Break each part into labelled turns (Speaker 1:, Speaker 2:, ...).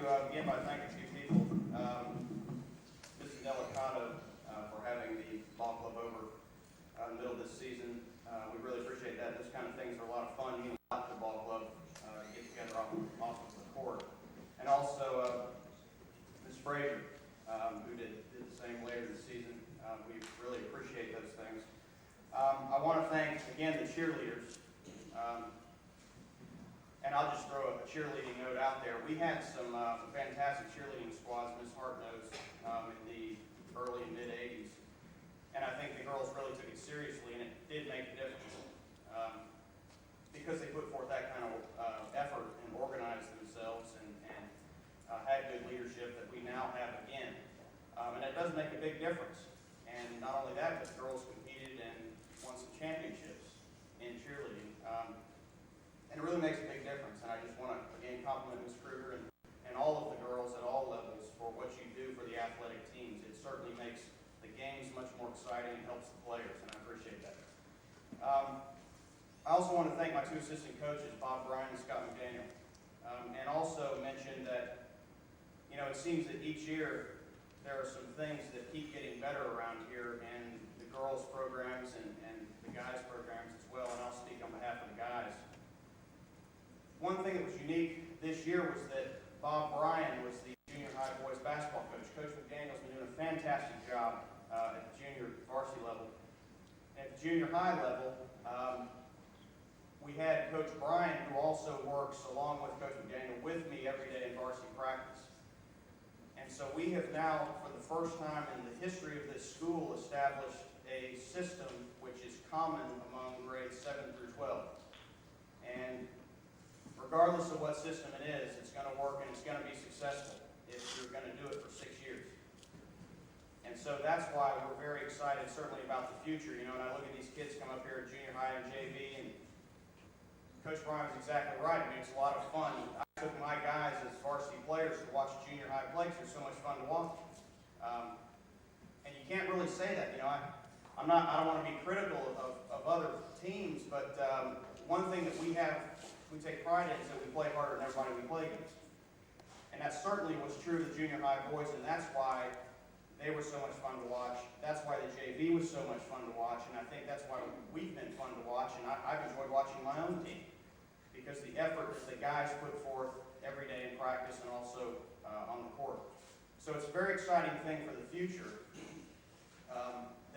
Speaker 1: begin by thanking a few people. Mrs. Delicato for having the ball club over in the middle of this season. We really appreciate that. Those kind of things are a lot of fun. You know, the ball club to get together off of the court. And also Ms. Frazier, who did the same later this season. We really appreciate those things. I want to thank, again, the cheerleaders. And I'll just throw a cheerleading note out there. We had some fantastic cheerleading squads, Ms. Hart knows, in the early and mid-'80s. And I think the girls really took it seriously, and it did make a difference. Because they put forth that kind of effort and organized themselves and had good leadership that we now have again. And that does make a big difference. And not only that, but the girls competed and won some championships in cheerleading. And it really makes a big difference. And I just want to, again, compliment Ms. Kruger and all of the girls at all levels for what you do for the athletic teams. It certainly makes the games much more exciting and helps the players, and I appreciate that. I also want to thank my two assistant coaches, Bob Bryan and Scott McDaniel, and also mention that, you know, it seems that each year there are some things that keep getting better around here, and the girls' programs and the guys' programs as well, and I'll speak on behalf of the guys. One thing that was unique this year was that Bob Bryan was the junior high boys basketball coach. Coach McDaniel's been doing a fantastic job at the junior varsity level. At the junior high level, we had Coach Bryan, who also works along with Coach McDaniel with me every day in varsity practice. And so we have now, for the first time in the history of this school, established a system which is common among grades 7 through 12. And regardless of what system it is, it's going to work and it's going to be successful if you're going to do it for 6 years. And so that's why we're very excited, certainly about the future. You know, and I look at these kids come up here at junior high and JV, and Coach Bryan's exactly right. I mean, it's a lot of fun. I took my guys as varsity players to watch junior high play because they're so much fun to watch. And you can't really say that. You know, I don't want to be critical of other teams, but one thing that we take pride in is that we play harder than everybody we play against. And that certainly was true of the junior high boys, and that's why they were so much fun to watch. That's why the JV was so much fun to watch, and I think that's why we've been fun to watch, and I've enjoyed watching my own team because the effort that the guys put forth every day in practice and also on the court. So it's a very exciting thing for the future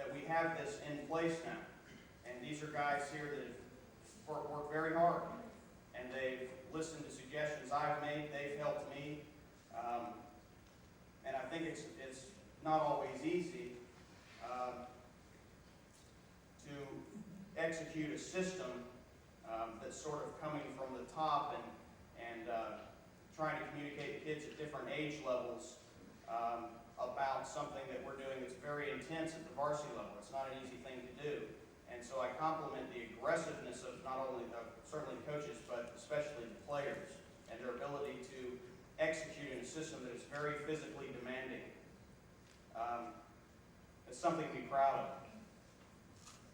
Speaker 1: that we have this in place now. And these are guys here that have worked very hard, and they've listened to suggestions I've made. They've helped me, and I think it's not always easy to execute a system that's sort of coming from the top and trying to communicate to kids at different age levels about something that we're doing that's very intense at the varsity level. It's not an easy thing to do. And so I compliment the aggressiveness of not only certainly the coaches, but especially the players and their ability to execute in a system that is very physically demanding. It's something to be proud of.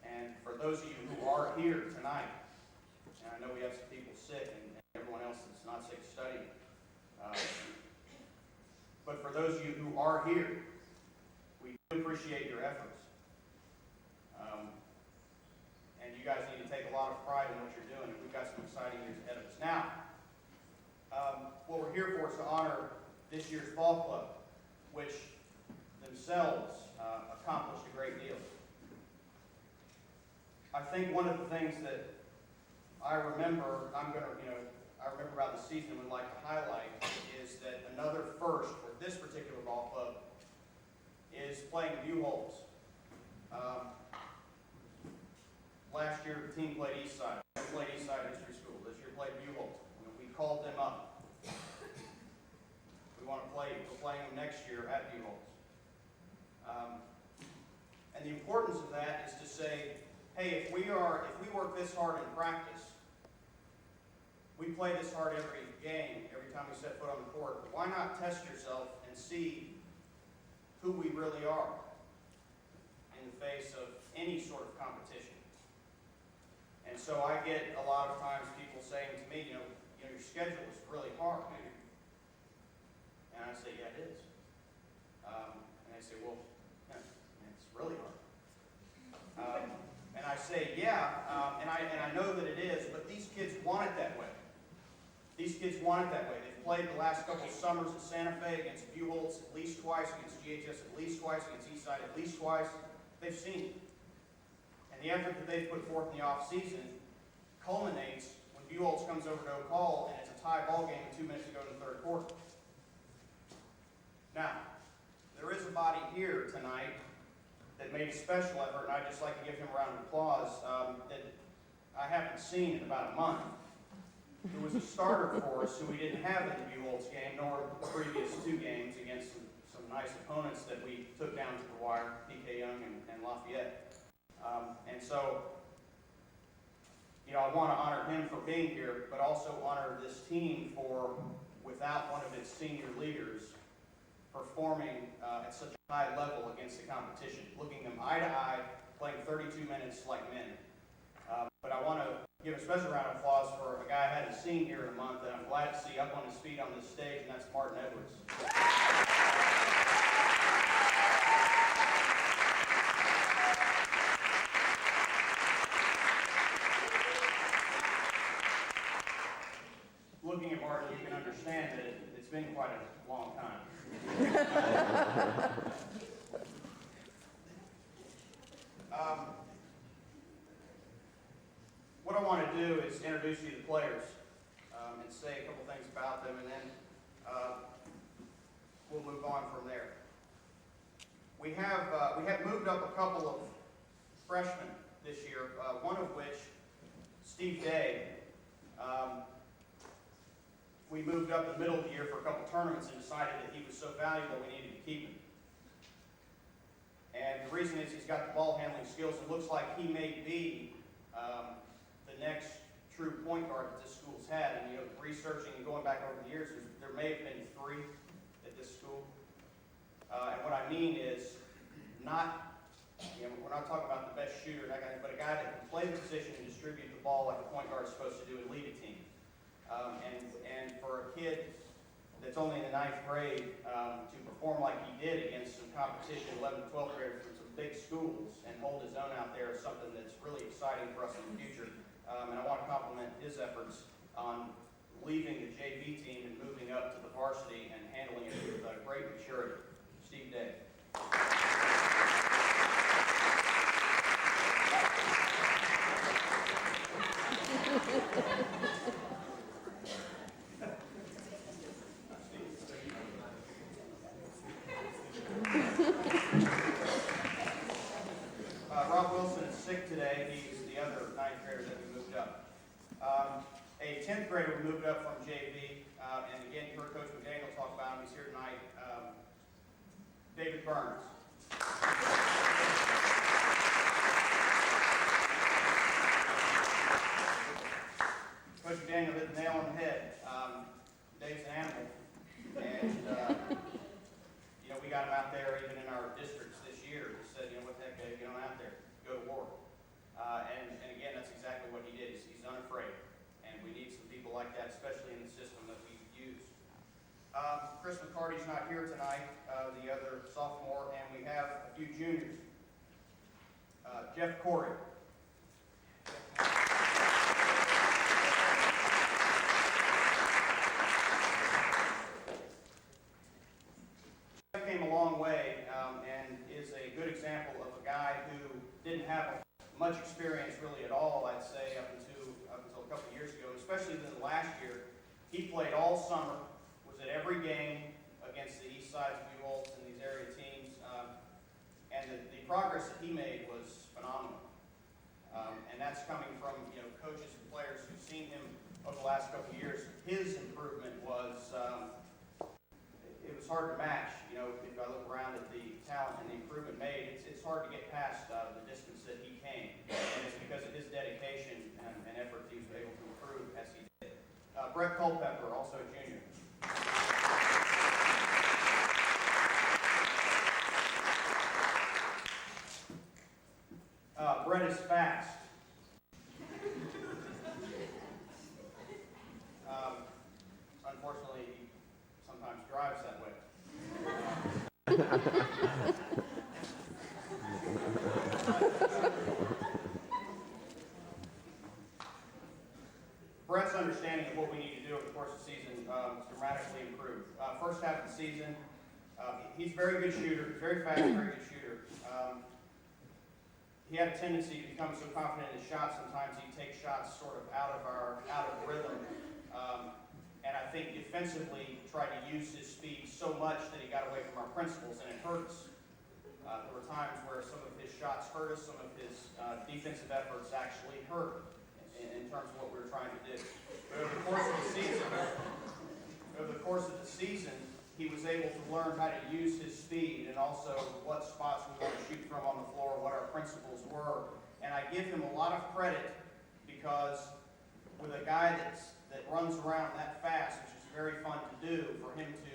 Speaker 1: And for those of you who are here tonight, and I know we have some people sick and everyone else that's not sick studying, but for those of you who are here, we do appreciate your efforts. And you guys need to take a lot of pride in what you're doing, and we've got some exciting years ahead of us. Now, what we're here for is to honor this year's ball club, which themselves accomplished a great deal. I think one of the things that I remember about the season and would like to highlight is that another first for this particular ball club is playing Buchholz. Last year, the team played Eastside. We played Eastside History School. This year, played Buchholz. We called them up. We want to play. We're playing them next year at Buchholz. And the importance of that is to say, hey, if we work this hard in practice, we play this hard every game, every time we set foot on the court, why not test yourself and see who we really are in the face of any sort of competition? And so I get a lot of times people saying to me, your schedule is really hard. And I say, yeah, it is. And they say, well, yeah, it's really hard. And I say, yeah, and I know that it is, but these kids want it that way. These kids want it that way. They've played the last couple of summers at Santa Fe against Buchholz at least twice, against GHS at least twice, against Eastside at least twice. They've seen it. And the effort that they've put forth in the off-season culminates when Buchholz comes over to Oak Hall and it's a tie ball game with 2 minutes to go in the third quarter. Now, there is a body here tonight that made a special effort, and I'd just like to give him a round of applause, that I haven't seen in about a month. Who was a starter for us, who we didn't have in the Buchholz game, nor the previous 2 games against some nice opponents that we took down to the wire, PK Young and Lafayette. And so, you know, I want to honor him for being here, but also honor this team for, without one of its senior leaders, performing at such a high level against the competition, looking them eye to eye, playing 32 minutes like men. But I want to give a special round of applause for a guy I hadn't seen here in a month that I'm glad to see up on his feet on this stage, and that's Martin Edwards. Looking at Martin, you can understand that it's been quite a long time. What I want to do is introduce you to the players and say a couple things about them, and then we'll move on from there. We have moved up a couple of freshmen this year, one of which, Steve Day, we moved up in the middle of the year for a couple tournaments and decided that he was so valuable we needed to keep him. And the reason is he's got the ball handling skills. It looks like he may be the next true point guard that this school's had. And, you know, researching and going back over the years, there may have been 3 at this school. And what I mean is not, you know, we're not talking about the best shooter, that guy, but a guy that can play the position and distribute the ball like a point guard is supposed to do and lead a team. And for a kid that's only in the 9th grade to perform like he did against some competition, 11th and 12th graders from some big schools, and hold his own out there is something that's really exciting for us in the future. And I want to compliment his efforts on leaving the JV team and moving up to the varsity and handling it with great maturity. Steve Day. Rob Wilson is sick today. He's the other 9th grader that we moved up. A 10th grader we moved up from JV, and again, you heard Coach McDaniel talk about him. He's here tonight. David Burns. Coach McDaniel hit the nail on the head. Dave's an animal, and you know, we got him out there even in our districts this year. He said, you know, what the heck, Dave, get on out there, go to war. And again, that's exactly what he did. He's unafraid, and we need some people like that, especially in the system that we use. Chris McCarty's not here tonight, the other sophomore, and we have a few juniors. Jeff Corey. Jeff came a long way and is a good example of a guy who didn't have much experience really at all, I'd say, up until a couple of years ago, especially in the last year. He played all summer, was at every game against the East Sides, Buchholz, and these area teams, and the progress that he made was phenomenal. And that's coming from, you know, coaches and players who've seen him over the last couple of years. His improvement was, it was hard to match. You know, if I look around at the talent and the improvement made, it's hard to get past the distance that he came. And it's because of his dedication and effort that he was able to improve as he did. Brett Culpepper, also a junior. Brett is fast. Unfortunately, he sometimes drives that way. what we need to do over the course of the season to dramatically improve. First half of the season, he's a very good shooter, very fast, very good shooter. He had a tendency to become so confident in his shots, sometimes he'd take shots sort of out of rhythm. And I think defensively tried to use his speed so much that he got away from our principles, and it hurt us. There were times where some of his shots hurt us, some of his defensive efforts actually hurt in terms of what we were trying to do. But over the course of the season, he was able to learn how to use his speed and also what spots we want to shoot from on the floor, what our principles were. And I give him a lot of credit because with a guy that runs around that fast, which is very fun to do, for him to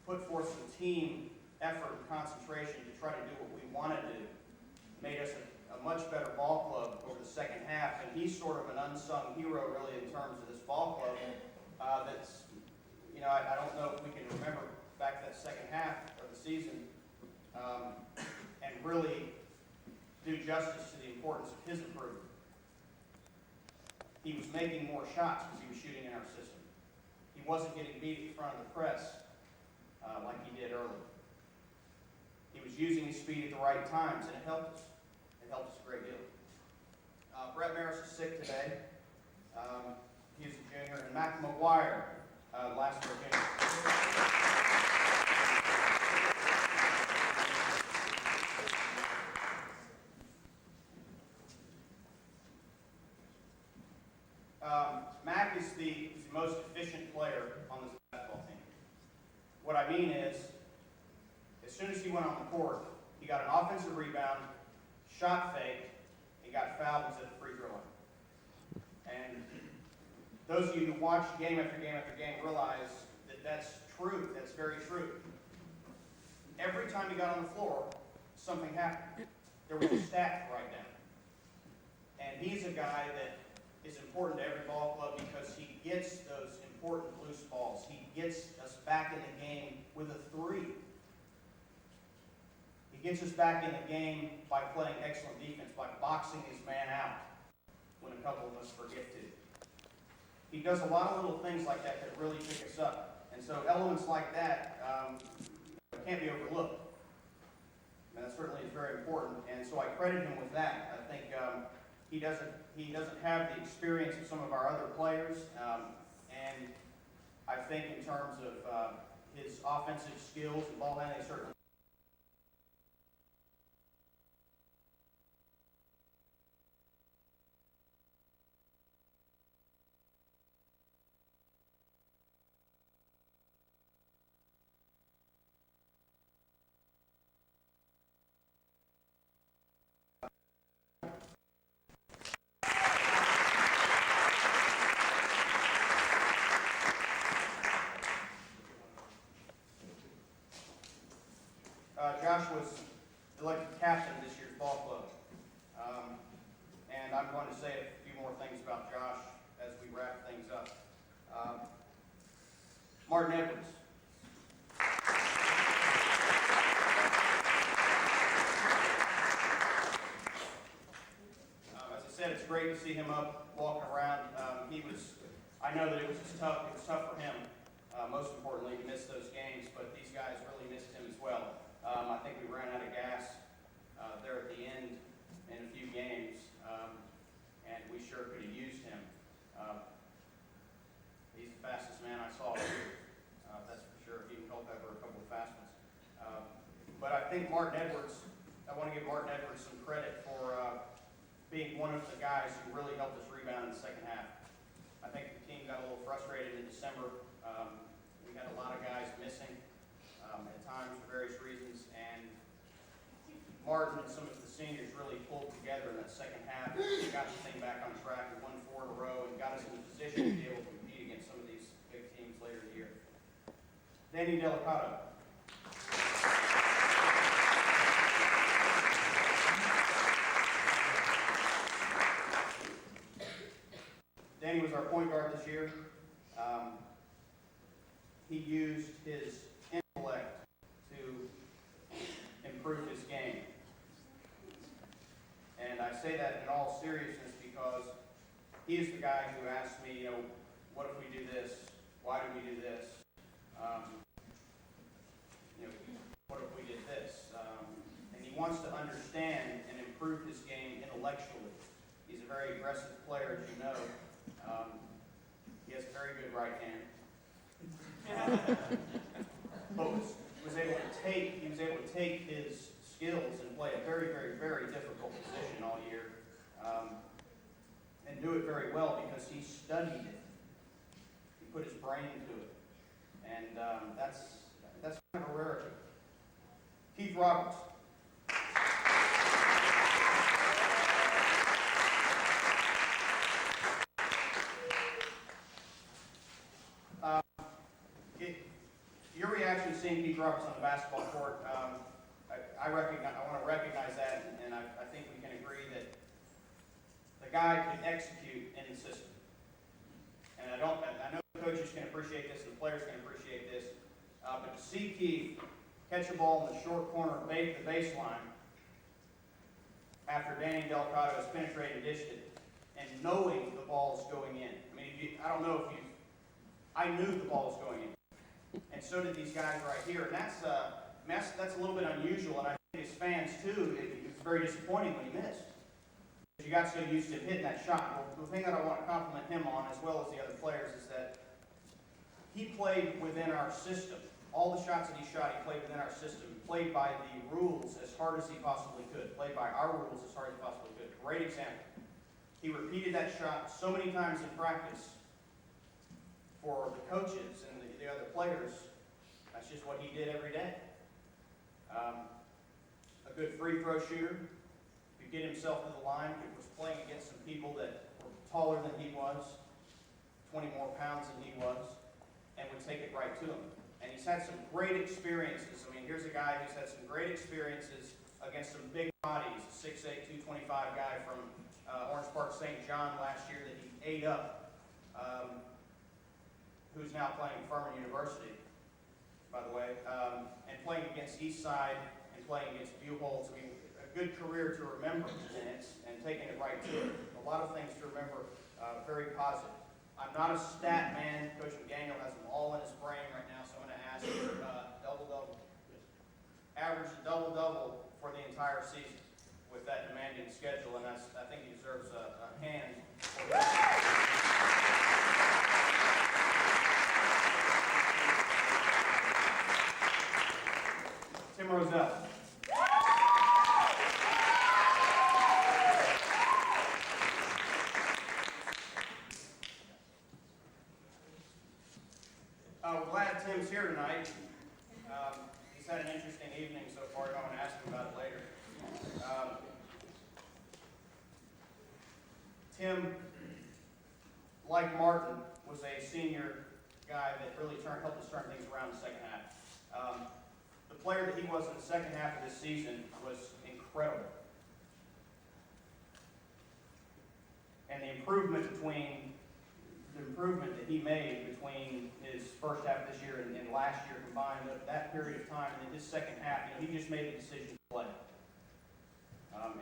Speaker 1: put forth some team effort and concentration to try to do what we want to do made us a much better ball club over the second half. And he's sort of an unsung hero, really, in terms of this ball club. That's, I don't know if we can remember back to that second half of the season and really do justice to the importance of his improvement. He was making more shots because he was shooting in our system. He wasn't getting beat in front of the press like he did earlier. He was using his speed at the right times, and it helped us. It helped us a great deal. Brett Maris is sick today. He's a junior. And Mac McGuire, last year junior. Mac is the most efficient player on this basketball team. What I mean is, as soon as he went on the court, he got an offensive rebound, shot fake, and got fouled and was at the free throw line. And those of you who watch game after game after game realize that that's true. That's very true. Every time he got on the floor, something happened. There was a stat to write down. And he's a guy that is important to every ball club because he gets those important loose balls. He gets us back in the game with a three. He gets us back in the game by playing excellent defense, by boxing his man out when a couple of us forget to. He does a lot of little things like that that really pick us up. And so elements like that can't be overlooked. And that certainly is very important. And so I credit him with that. I think he doesn't have the experience of some of our other players. And I think in terms of his offensive skills and ball handling, certainly. Josh was elected captain this year's ball club. And I'm going to say a few more things about Josh as we wrap things up. Martin Edwards. As I said, it's great to see him up, walking around. I know that it was tough for him. Most importantly, he missed those games, but these guys really missed him as well. I think we ran out of gas there at the end in a few games, and we sure could have used him. He's the fastest man I saw here, that's for sure. Even Culpepper, a couple of fast ones. But I think I want to give Martin Edwards some credit for being one of the guys who really helped us rebound in the second half. I think the team got a little frustrated in December. We had a lot of guys missing at times for various reasons, and Martin and some of the seniors really pulled together in that second half. We got the thing back on track. We won 4 in a row and got us in a position to be able to compete against some of these big teams later in the year. Danny Delicato. Danny was our point guard this year. He used his intellect to improve his game. And I say that in all seriousness because he is the guy who asks me, what if we do this? Why do we do this? What if we did this? And he wants to understand and improve his game intellectually. He's a very aggressive player, as you know. He has a very good right hand. But he was able to take his skills and play a very, very, very difficult position all year, and do it very well because he studied it. He put his brain into it, and that's kind of a rarity. Keith Roberts. Your reaction to seeing Keith Roberts on the basketball court, I want to recognize that, and I think we can agree that the guy can execute in the system. And I know the coaches can appreciate this and the players can appreciate this, but to see Keith catch a ball in the short corner of the baseline after Danny Delgado has penetrated and dished it, and knowing the ball is going in. I mean, I knew the ball was going in. And so did these guys right here. And that's a little bit unusual, and I think as fans too, it was very disappointing when he missed. Because you got so used to him hitting that shot. Well, the thing that I want to compliment him on, as well as the other players, is that he played within our system. All the shots that he shot, he played within our system. He played by the rules as hard as he possibly could. Played by our rules as hard as he possibly could. Great example. He repeated that shot so many times in practice for the coaches and the other players. That's just what he did every day. A good free throw shooter. Could get himself to the line. He was playing against some people that were taller than he was, 20 more pounds than he was, and would take it right to him. And he's had some great experiences. I mean, here's a guy who's had some great experiences against some big bodies, a 6'8", 225 guy from Orange Park St. John last year that he ate up, who's now playing at Furman University, by the way, and playing against Eastside and playing against Buchholz. I mean, a good career to remember, and taking it right to it. A lot of things to remember, very positive. I'm not a stat man. Coach McDaniel has them all in his brain right now, so I'm going to ask for double-double. Average a double-double for the entire season with that demanding schedule, and I think he deserves a hand for that. Tim Roselle. We're glad Tim's here tonight. He's had an interesting evening so far. I want to ask him about it later. Tim, like Martin, was a senior guy that really helped us turn things around in the second half. The player that he was in the second half of this season was incredible. And the improvement that he made between his first half of this year and last year combined, that period of time, and then his second half, he just made the decision to play.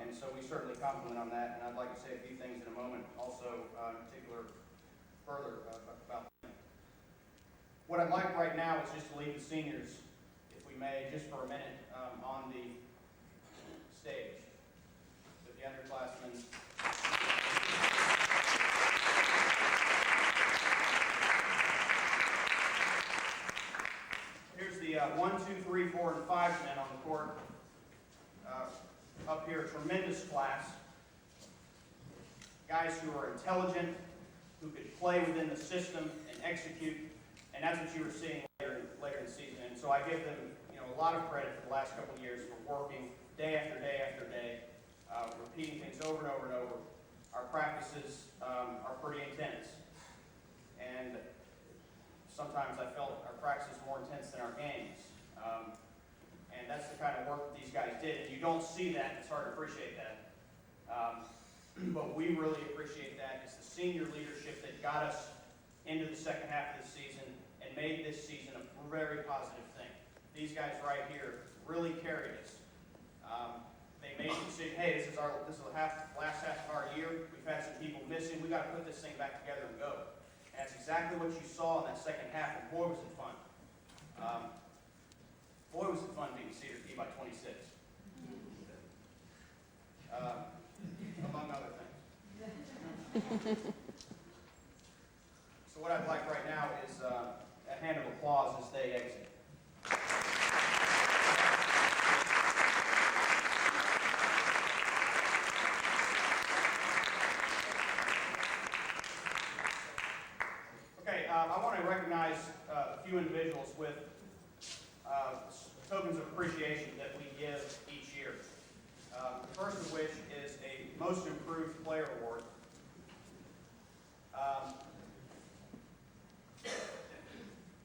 Speaker 1: And so we certainly compliment on that, and I'd like to say a few things in a moment, also in particular further about him. What I'd like right now is just to leave the seniors, if we may, just for a minute, on the stage. So the underclassmen. Here's the 1, 2, 3, 4, and 5 men on the court. Up here, tremendous class. Guys who are intelligent, who could play within the system and execute, and that's what you were seeing later in the season. And so I give them, a lot of credit for the last couple of years for working day after day after day, repeating things over and over and over. Our practices are pretty intense, and sometimes I felt our practices were more intense than our games. And that's the kind of work that these guys did. And you don't see that, and it's hard to appreciate that. But we really appreciate that. It's the senior leadership that got us into the second half of the season and made this season a very positive thing. These guys right here really carried us. They made the decision, hey, this is the last half of our year. We've had some people missing. We got to put this thing back together and go. And that's exactly what you saw in that second half, and boy, was it fun. Boy, was it fun beating Cedar Key by 26. Among other things. So what I'd like right now is a hand of applause as they exit. Okay, I want to recognize a few individuals with tokens of appreciation that we give each year. The first of which is a Most Improved Player Award.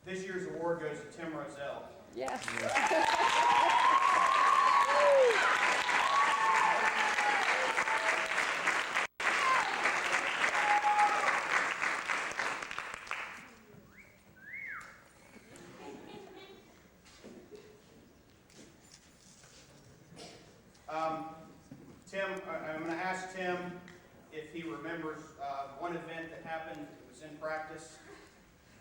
Speaker 1: This year's award goes to Tim Rozelle.
Speaker 2: Yes.
Speaker 1: Tim, I'm going to ask Tim if he remembers one event that happened. It was in practice.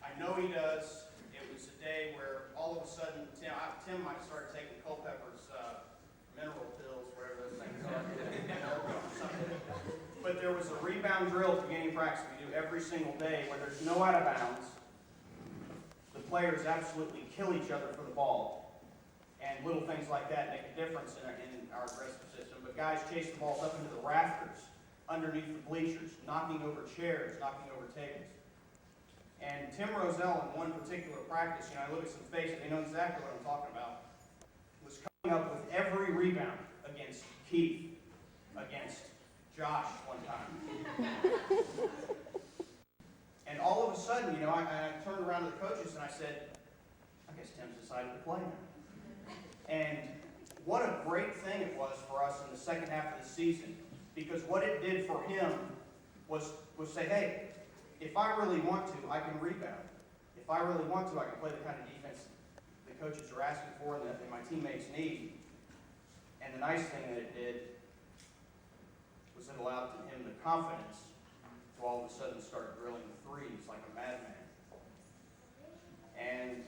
Speaker 1: I know he does. It was a day where all of a sudden Tim might have started taking Culpepper's mineral pills, whatever those things are, but there was a rebound drill at the beginning of practice we do every single day where there's no out of bounds. The players absolutely kill each other for the ball, and little things like that make a difference in our aggressive system. But guys chase the balls up into the rafters, underneath the bleachers, knocking over chairs, knocking over tables. And Tim Rozelle, in one particular practice, I look at some faces, they know exactly what I'm talking about, was coming up with every rebound against Keith, against Josh one time. And all of a sudden, I turned around to the coaches and I said, I guess Tim's decided to play now. And what a great thing it was for us in the second half of the season, because what it did for him was say, hey, if I really want to, I can rebound. If I really want to, I can play the kind of defense the coaches are asking for and that my teammates need. And the nice thing that it did was it allowed him the confidence to all of a sudden start drilling the threes like a madman. And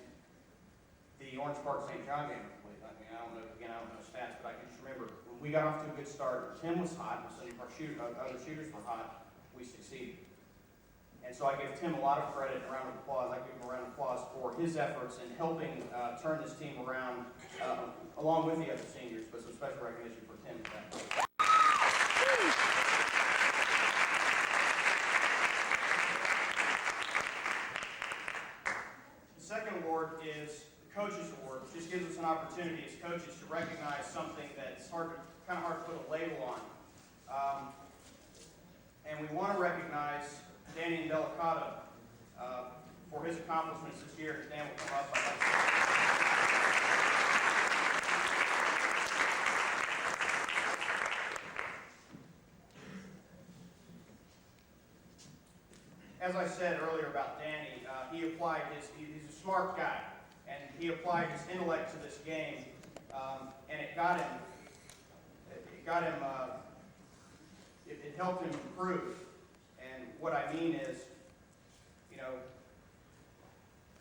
Speaker 1: the Orange Park St. John game, I don't know stats, but I can just remember when we got off to a good start, Tim was hot, and some of our other shooters were hot, we succeeded. And so I give Tim a lot of credit and a round of applause. I give him a round of applause for his efforts in helping turn this team around, along with the other seniors, but some special recognition for Tim for that. The second award is the Coaches Award, which just gives us an opportunity as coaches to recognize something that's kind of hard to put a label on. And we want to recognize Danny Delicato for his accomplishments this year. Dan will come up. As I said earlier about Danny, he's a smart guy, and he applied his intellect to this game, and it helped him improve. And what I mean is,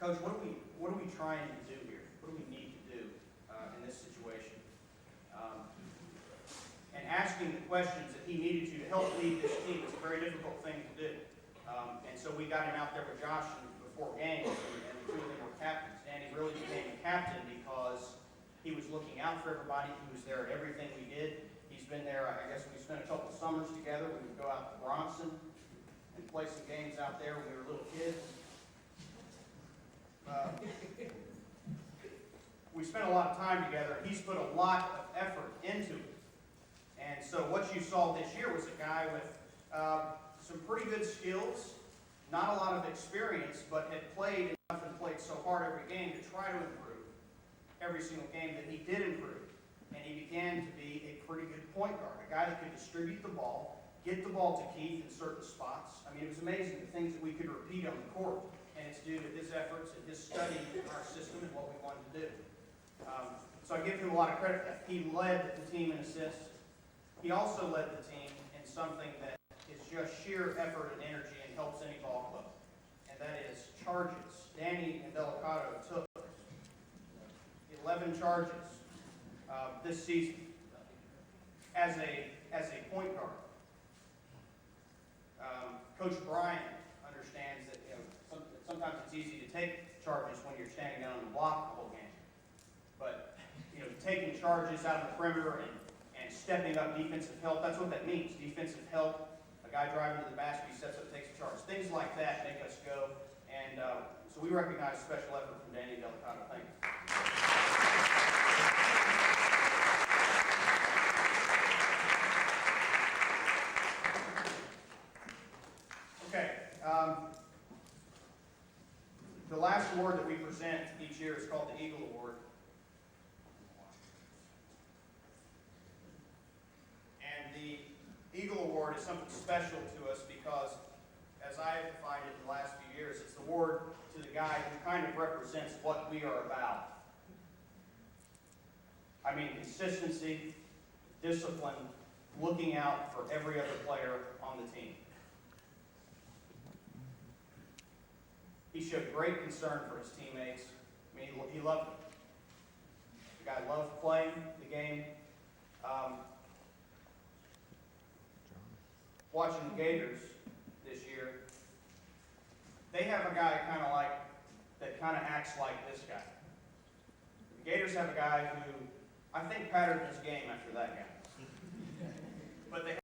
Speaker 1: Coach, what are we trying to do here? What do we need to do in this situation? And asking the questions that he needed to help lead this team is a very difficult thing to do. And so we got him out there with Josh before games, and the two of them were captains. Danny really became a captain because he was looking out for everybody. He was there at everything we did. He's been there, I guess we spent a couple summers together. We would go out to Bronson and play some games out there when we were little kids. We spent a lot of time together. He's put a lot of effort into it. And so what you saw this year was a guy with some pretty good skills, not a lot of experience, but had played enough and played so hard every game to try to improve every single game that he did improve. And he began to be a pretty good point guard, a guy that could distribute the ball, get the ball to Keith in certain spots. I mean, it was amazing the things that we could repeat on the court, and it's due to his efforts and his study in our system and what we wanted to do. So I give him a lot of credit for that. He led the team in assists. He also led the team in something that is just sheer effort and energy and helps any ball club, and that is charges. Danny and Delicato took 11 charges this season as a point guard. Coach Bryan understands that sometimes it's easy to take charges when you're standing down on the block the whole game, but taking charges out of the perimeter and stepping up defensive help, that's what that means. Defensive help, a guy driving to the basket, he steps up, takes a charge. Things like that make us go, and so we recognize special effort from Danny Delicato. Thank you. Okay. The last award that we present each year is called the Eagle Award. And the Eagle Award is something special to us because, as I have defined it in the last few years, it's the award to the guy who kind of represents what we are about. I mean, consistency, discipline, looking out for every other player on the team. He showed great concern for his teammates. I mean, he loved them. The guy loved playing the game. Watching the Gators this year, they have a guy that kind of acts like this guy. The Gators have a guy who I think patterned his game after that guy.